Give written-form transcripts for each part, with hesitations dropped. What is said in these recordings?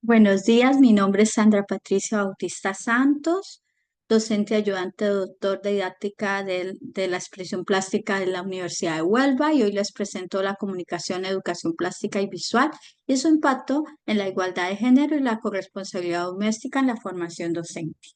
Buenos días, mi nombre es Sandra Patricia Bautista Santos, docente ayudante doctor de didáctica de la expresión plástica de la Universidad de Huelva y hoy les presento la comunicación, educación plástica y visual y su impacto en la igualdad de género y la corresponsabilidad doméstica en la formación docente.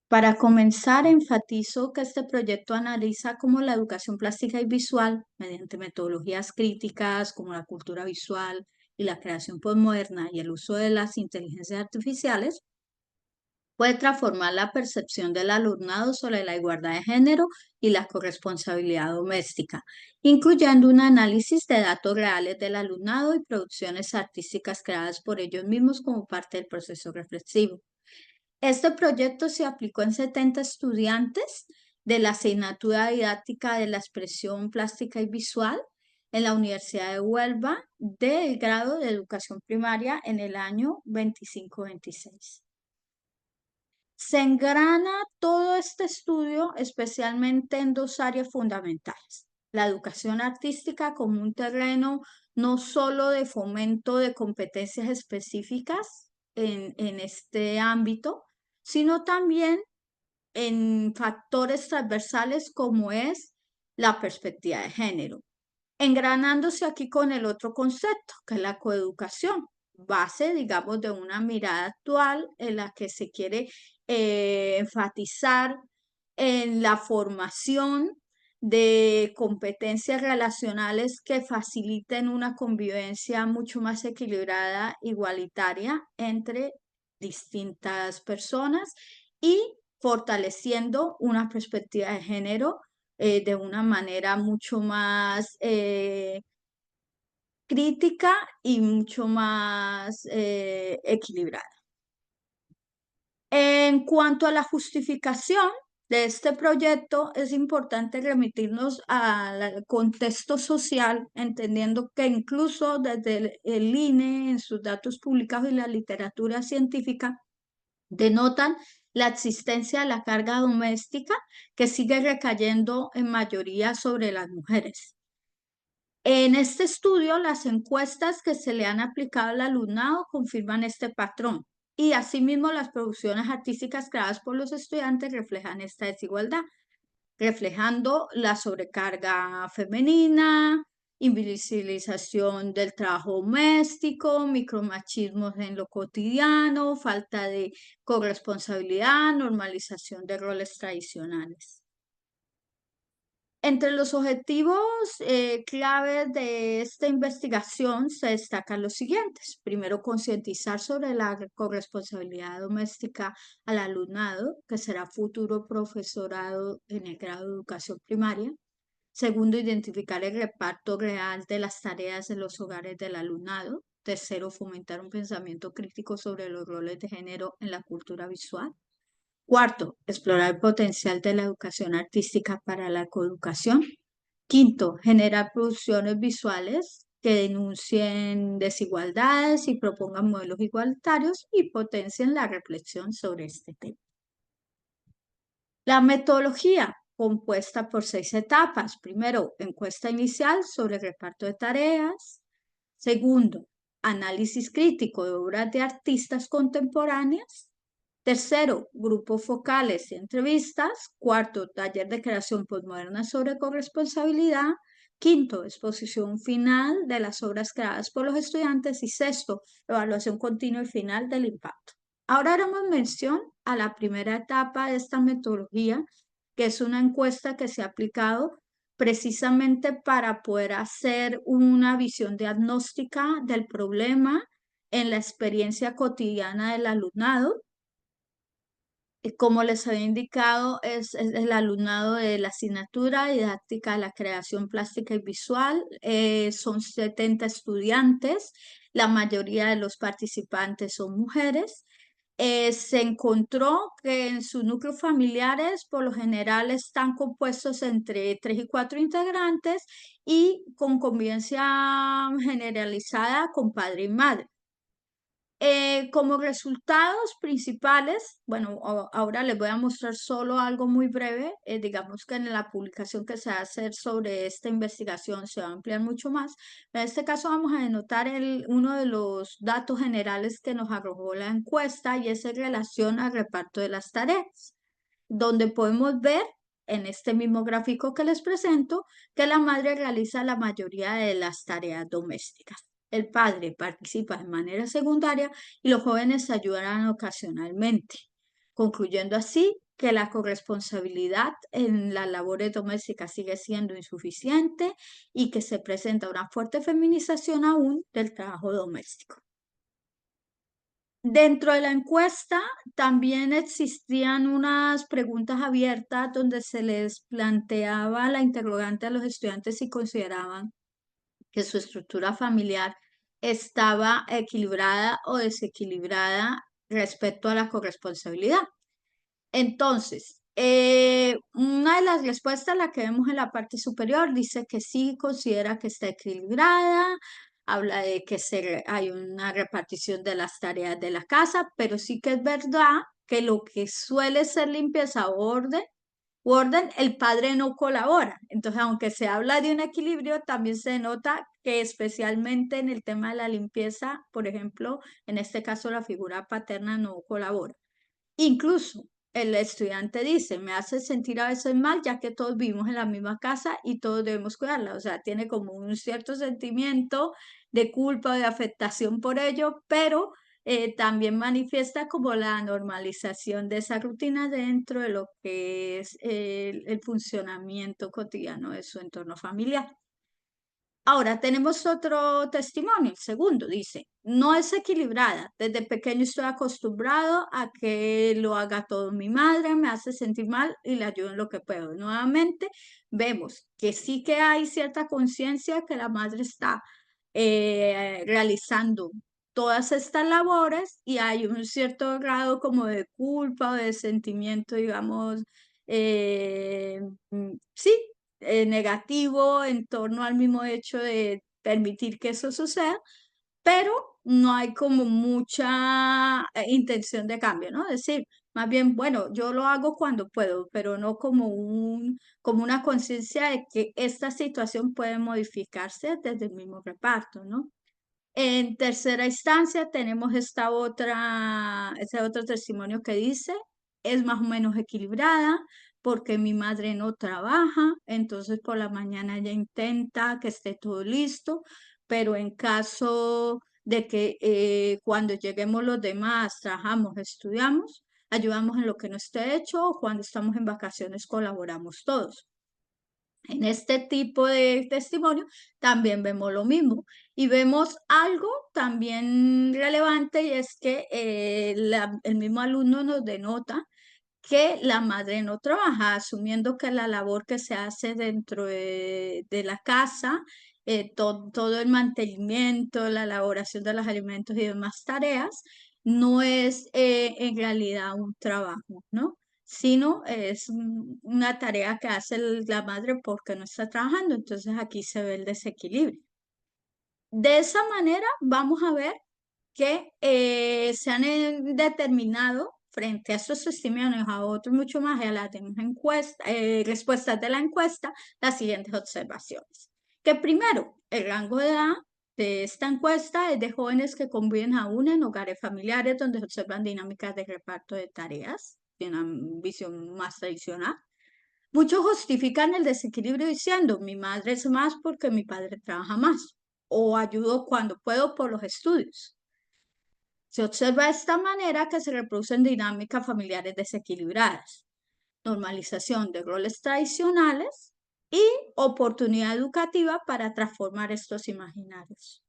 Para comenzar, enfatizo que este proyecto analiza cómo la educación plástica y visual, mediante metodologías críticas como la cultura visual y la creación postmoderna y el uso de las inteligencias artificiales, puede transformar la percepción del alumnado sobre la igualdad de género y la corresponsabilidad doméstica, incluyendo un análisis de datos reales del alumnado y producciones artísticas creadas por ellos mismos como parte del proceso reflexivo. Este proyecto se aplicó en 70 estudiantes de la asignatura didáctica de la expresión plástica y visual en la Universidad de Huelva del grado de educación primaria en el año 25-26. Se engrana todo este estudio especialmente en dos áreas fundamentales: la educación artística como un terreno no solo de fomento de competencias específicas en este ámbito, sino también en factores transversales como es la perspectiva de género, engranándose aquí con el otro concepto, que es la coeducación, base, digamos, de una mirada actual en la que se quiere enfatizar en la formación de competencias relacionales que faciliten una convivencia mucho más equilibrada, igualitaria entre distintas personas y fortaleciendo una perspectiva de género de una manera mucho más crítica y mucho más equilibrada. En cuanto a la justificación de este proyecto, es importante remitirnos al contexto social, entendiendo que incluso desde el INE, en sus datos publicados y la literatura científica, denotan la existencia de la carga doméstica que sigue recayendo en mayoría sobre las mujeres. En este estudio, las encuestas que se le han aplicado al alumnado confirman este patrón y asimismo las producciones artísticas creadas por los estudiantes reflejan esta desigualdad, reflejando la sobrecarga femenina, invisibilización del trabajo doméstico, micromachismos en lo cotidiano, falta de corresponsabilidad, normalización de roles tradicionales. Entre los objetivos claves de esta investigación se destacan los siguientes. Primero, concientizar sobre la corresponsabilidad doméstica al alumnado, que será futuro profesorado en el grado de educación primaria. Segundo, identificar el reparto real de las tareas en los hogares del alumnado. Tercero, fomentar un pensamiento crítico sobre los roles de género en la cultura visual. Cuarto, explorar el potencial de la educación artística para la coeducación. Quinto, generar producciones visuales que denuncien desigualdades y propongan modelos igualitarios y potencien la reflexión sobre este tema. La metodología, compuesta por 6 etapas. Primero, encuesta inicial sobre el reparto de tareas. Segundo, análisis crítico de obras de artistas contemporáneas. Tercero, grupos focales y entrevistas. Cuarto, taller de creación postmoderna sobre corresponsabilidad. Quinto, exposición final de las obras creadas por los estudiantes. Y sexto, evaluación continua y final del impacto. Ahora haremos mención a la primera etapa de esta metodología, que es una encuesta que se ha aplicado precisamente para poder hacer una visión diagnóstica del problema en la experiencia cotidiana del alumnado. Como les había indicado, es el alumnado de la asignatura didáctica de la creación plástica y visual. Son 70 estudiantes, la mayoría de los participantes son mujeres. Se encontró que en sus núcleos familiares por lo general están compuestos entre 3 y 4 integrantes y con convivencia generalizada con padre y madre. Como resultados principales, bueno, ahora les voy a mostrar solo algo muy breve. Digamos que en la publicación que se va a hacer sobre esta investigación se va a ampliar mucho más. En este caso vamos a denotar uno de los datos generales que nos arrojó la encuesta y es en relación al reparto de las tareas, donde podemos ver en este mismo gráfico que les presento que la madre realiza la mayoría de las tareas domésticas. El padre participa de manera secundaria y los jóvenes ayudarán ocasionalmente, concluyendo así que la corresponsabilidad en las labores domésticas sigue siendo insuficiente y que se presenta una fuerte feminización aún del trabajo doméstico. Dentro de la encuesta también existían unas preguntas abiertas donde se les planteaba la interrogante a los estudiantes si consideraban que su estructura familiar estaba equilibrada o desequilibrada respecto a la corresponsabilidad. Entonces, una de las respuestas, la que vemos en la parte superior, dice que sí considera que está equilibrada, habla de que hay una repartición de las tareas de la casa, pero sí que es verdad que lo que suele ser limpieza o orden, el padre no colabora. Entonces, aunque se habla de un equilibrio, también se nota que especialmente en el tema de la limpieza, por ejemplo, en este caso la figura paterna no colabora. Incluso el estudiante dice, me hace sentir a veces mal ya que todos vivimos en la misma casa y todos debemos cuidarla. O sea, tiene como un cierto sentimiento de culpa o de afectación por ello, pero también manifiesta como la normalización de esa rutina dentro de lo que es el funcionamiento cotidiano de su entorno familiar. Ahora tenemos otro testimonio, el segundo, dice, no es equilibrada. Desde pequeño estoy acostumbrado a que lo haga todo mi madre, me hace sentir mal y le ayudo en lo que puedo. Nuevamente, vemos que sí que hay cierta conciencia que la madre está realizando todas estas labores y hay un cierto grado como de culpa o de sentimiento, digamos, sí, negativo en torno al mismo hecho de permitir que eso suceda, pero no hay como mucha intención de cambio, ¿no? Es decir, más bien, bueno, yo lo hago cuando puedo, pero no como una conciencia de que esta situación puede modificarse desde el mismo reparto, ¿no? En tercera instancia tenemos ese otro testimonio que dice, es más o menos equilibrada porque mi madre no trabaja, entonces por la mañana ella intenta que esté todo listo, pero en caso de que cuando lleguemos los demás trabajamos, estudiamos, ayudamos en lo que no esté hecho o cuando estamos en vacaciones colaboramos todos. En este tipo de testimonio también vemos lo mismo y vemos algo también relevante y es que el mismo alumno nos denota que la madre no trabaja, asumiendo que la labor que se hace dentro de la casa, todo el mantenimiento, la elaboración de los alimentos y demás tareas, no es en realidad un trabajo, ¿no? Sino es una tarea que hace la madre porque no está trabajando. Entonces aquí se ve el desequilibrio. De esa manera vamos a ver que se han determinado frente a estos testimonios, a otros mucho más, y a las demás respuestas de la encuesta, las siguientes observaciones. Que primero, el rango de edad de esta encuesta es de jóvenes que conviven aún en hogares familiares donde se observan dinámicas de reparto de tareas, de una visión más tradicional. Muchos justifican el desequilibrio diciendo, mi madre es más porque mi padre trabaja más, o ayudo cuando puedo por los estudios. Se observa de esta manera que se reproducen dinámicas familiares desequilibradas, normalización de roles tradicionales y oportunidad educativa para transformar estos imaginarios.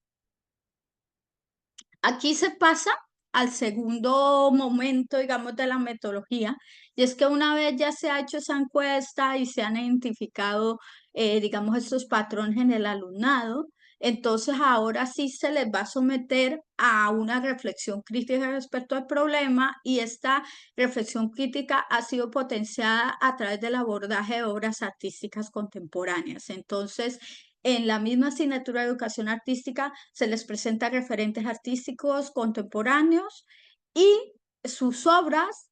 Aquí se pasa al segundo momento, digamos, de la metodología, y es que una vez ya se ha hecho esa encuesta y se han identificado, digamos, estos patrones en el alumnado, entonces ahora sí se les va a someter a una reflexión crítica respecto al problema y esta reflexión crítica ha sido potenciada a través del abordaje de obras artísticas contemporáneas. Entonces, En la misma asignatura de educación artística se les presenta referentes artísticos contemporáneos y sus obras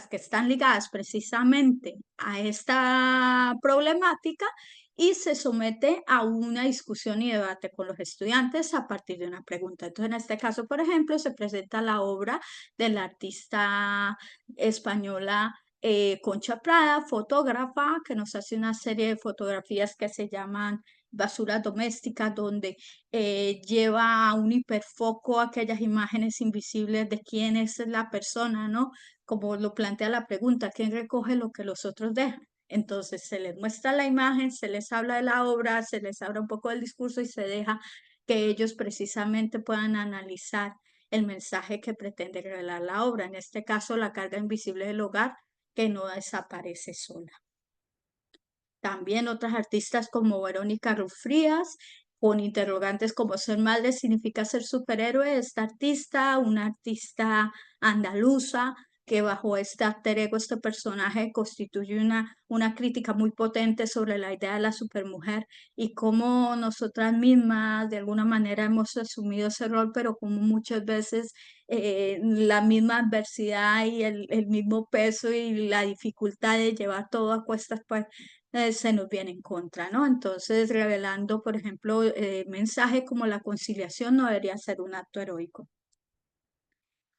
que están ligadas precisamente a esta problemática y se somete a una discusión y debate con los estudiantes a partir de una pregunta. Entonces, en este caso, por ejemplo, se presenta la obra de la artista española Concha Prada, fotógrafa, que nos hace una serie de fotografías que se llaman basura doméstica, donde lleva a un hiperfoco aquellas imágenes invisibles de quién es la persona, ¿no? Como lo plantea la pregunta, ¿quién recoge lo que los otros dejan? Entonces se les muestra la imagen, se les habla de la obra, se les habla un poco del discurso y se deja que ellos precisamente puedan analizar el mensaje que pretende revelar la obra. En este caso, la carga invisible del hogar que no desaparece sola. También otras artistas como Verónica Rufrías, con interrogantes como ser madre significa ser superhéroe. Esta artista, una artista andaluza, que bajo este alter ego, este personaje, constituye una crítica muy potente sobre la idea de la supermujer y cómo nosotras mismas de alguna manera hemos asumido ese rol, pero como muchas veces la misma adversidad y el mismo peso y la dificultad de llevar todo a cuestas, pues se nos viene en contra, ¿no? Entonces, revelando, por ejemplo, mensajes como la conciliación no debería ser un acto heroico.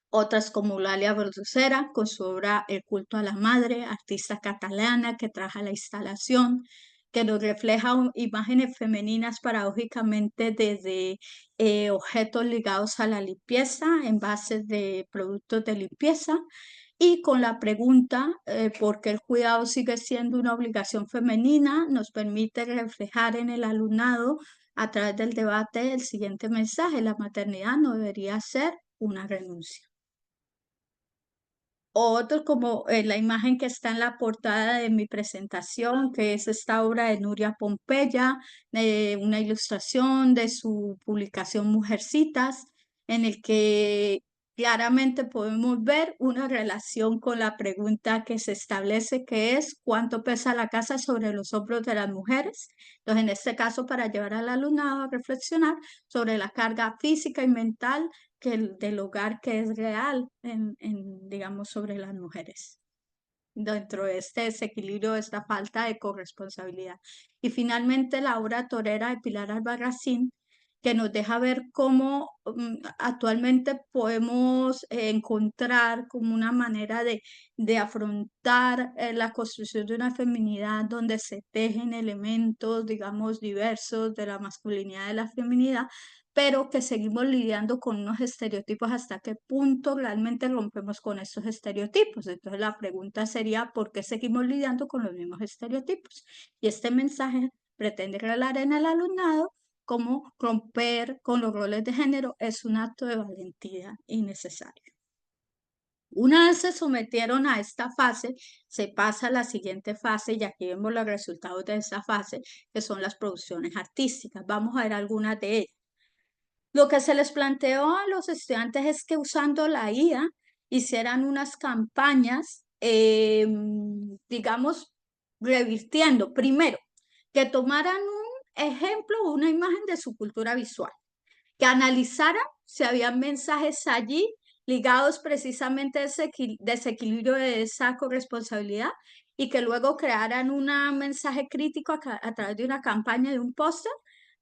Otras como Eulalia Balducera, con su obra El culto a la madre, artista catalana que trabaja la instalación, que nos refleja imágenes femeninas paradójicamente desde objetos ligados a la limpieza, envases de productos de limpieza, y con la pregunta, ¿por qué el cuidado sigue siendo una obligación femenina? Nos permite reflejar en el alumnado a través del debate el siguiente mensaje: la maternidad no debería ser una renuncia. Otro como la imagen que está en la portada de mi presentación, que es esta obra de Nuria Pompeya, una ilustración de su publicación Mujercitas, en el que claramente podemos ver una relación con la pregunta que se establece, que es ¿cuánto pesa la casa sobre los hombros de las mujeres? Entonces, en este caso, para llevar al alumnado a reflexionar sobre la carga física y mental que del hogar que es real digamos, sobre las mujeres, dentro de este desequilibrio, esta falta de corresponsabilidad. Y finalmente la obra torera de Pilar Albarracín, que nos deja ver cómo actualmente podemos encontrar como una manera de afrontar la construcción de una feminidad donde se tejen elementos, digamos, diversos de la masculinidad y de la feminidad, pero que seguimos lidiando con unos estereotipos. ¿Hasta qué punto realmente rompemos con estos estereotipos? Entonces la pregunta sería, ¿por qué seguimos lidiando con los mismos estereotipos? Y este mensaje pretende revelar en el alumnado cómo romper con los roles de género es un acto de valentía innecesario. Una vez se sometieron a esta fase, se pasa a la siguiente fase y aquí vemos los resultados de esa fase, que son las producciones artísticas. Vamos a ver algunas de ellas. Lo que se les planteó a los estudiantes es que usando la IA hicieran unas campañas, digamos, revirtiendo. Primero, que tomaran un ejemplo, una imagen de su cultura visual, que analizaran si había mensajes allí ligados precisamente a ese desequilibrio de esa corresponsabilidad y que luego crearan un mensaje crítico a través de una campaña, de un póster,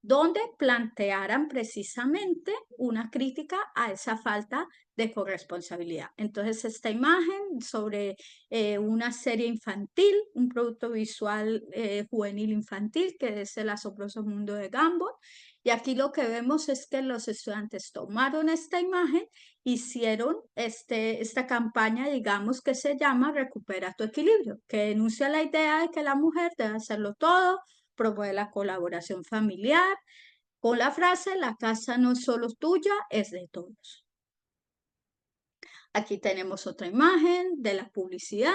donde plantearan precisamente una crítica a esa falta de corresponsabilidad. Entonces, esta imagen sobre una serie infantil, un producto visual juvenil infantil, que es El asombroso mundo de Gumball, y aquí lo que vemos es que los estudiantes tomaron esta imagen, hicieron esta campaña, digamos, que se llama Recupera tu equilibrio, que denuncia la idea de que la mujer debe hacerlo todo, promueve la colaboración familiar, con la frase, la casa no es solo tuya, es de todos. Aquí tenemos otra imagen de la publicidad.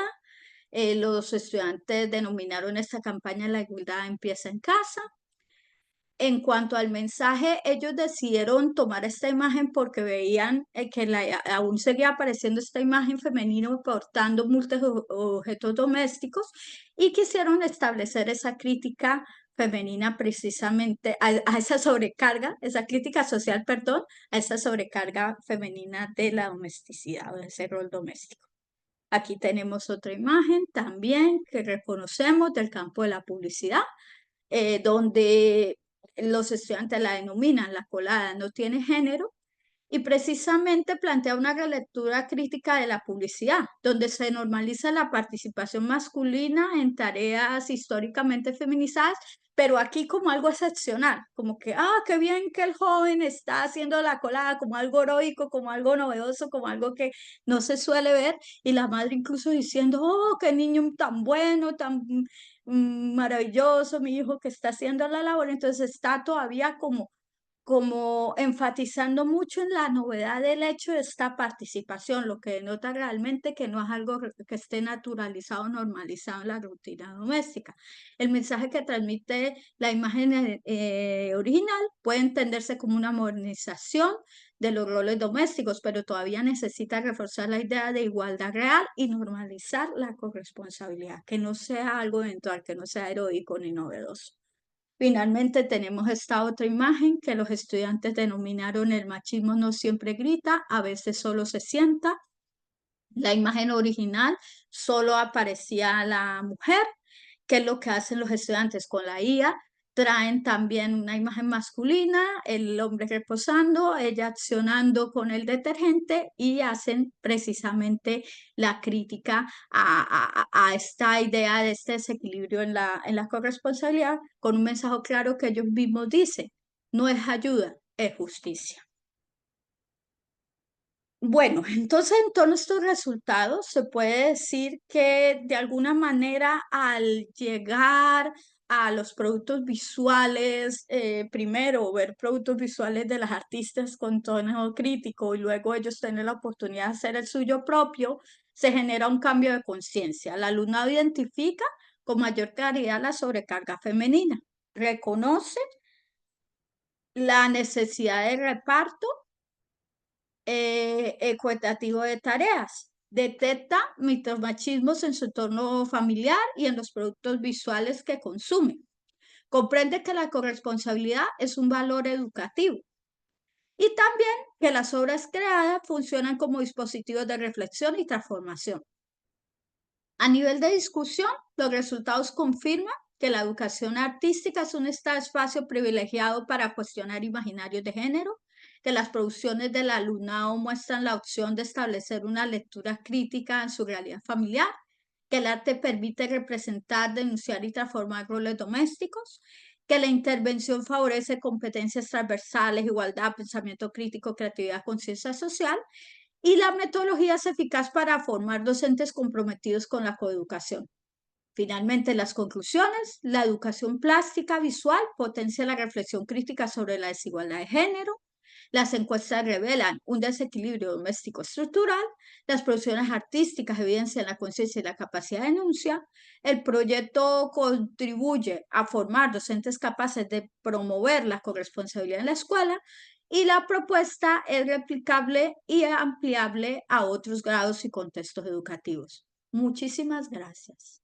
Los estudiantes denominaron esta campaña La igualdad empieza en casa. En cuanto al mensaje, ellos decidieron tomar esta imagen porque veían que aún seguía apareciendo esta imagen femenina portando múltiples objetos domésticos y quisieron establecer esa crítica femenina precisamente, a esa sobrecarga, esa crítica social, perdón, a esa sobrecarga femenina de la domesticidad o de ese rol doméstico. Aquí tenemos otra imagen también que reconocemos del campo de la publicidad, donde los estudiantes la denominan la colada no tiene género, y precisamente plantea una relectura crítica de la publicidad, donde se normaliza la participación masculina en tareas históricamente feminizadas, pero aquí como algo excepcional, como que, qué bien que el joven está haciendo la colada, como algo heroico, como algo novedoso, como algo que no se suele ver, y la madre incluso diciendo, oh, qué niño tan bueno, tan maravilloso, mi hijo que está haciendo la labor, entonces está todavía como enfatizando mucho en la novedad del hecho de esta participación, lo que denota realmente que no es algo que esté naturalizado, normalizado en la rutina doméstica. El mensaje que transmite la imagen original puede entenderse como una modernización de los roles domésticos, pero todavía necesita reforzar la idea de igualdad real y normalizar la corresponsabilidad, que no sea algo eventual, que no sea heroico ni novedoso. Finalmente tenemos esta otra imagen que los estudiantes denominaron el machismo no siempre grita, a veces solo se sienta. La imagen original solo aparecía la mujer, que es lo que hacen los estudiantes con la IA. Traen también una imagen masculina, el hombre reposando, ella accionando con el detergente y hacen precisamente la crítica a esta idea de este desequilibrio en la corresponsabilidad con un mensaje claro que ellos mismos dicen, no es ayuda, es justicia. Bueno, entonces en todos estos resultados se puede decir que de alguna manera al llegar a los productos visuales, primero ver productos visuales de las artistas con tono crítico y luego ellos tener la oportunidad de hacer el suyo propio, se genera un cambio de conciencia. El alumnado identifica con mayor claridad la sobrecarga femenina, reconoce la necesidad de reparto equitativo de tareas. Detecta micromachismos en su entorno familiar y en los productos visuales que consume. Comprende que la corresponsabilidad es un valor educativo y también que las obras creadas funcionan como dispositivos de reflexión y transformación. A nivel de discusión, los resultados confirman que la educación artística es un espacio privilegiado para cuestionar imaginarios de género, que las producciones del alumnado muestran la opción de establecer una lectura crítica en su realidad familiar, que el arte permite representar, denunciar y transformar roles domésticos, que la intervención favorece competencias transversales, igualdad, pensamiento crítico, creatividad, conciencia social, y la metodología es eficaz para formar docentes comprometidos con la coeducación. Finalmente, las conclusiones, la educación plástica visual potencia la reflexión crítica sobre la desigualdad de género, las encuestas revelan un desequilibrio doméstico estructural, las producciones artísticas evidencian la conciencia y la capacidad de denuncia, el proyecto contribuye a formar docentes capaces de promover la corresponsabilidad en la escuela y la propuesta es replicable y ampliable a otros grados y contextos educativos. Muchísimas gracias.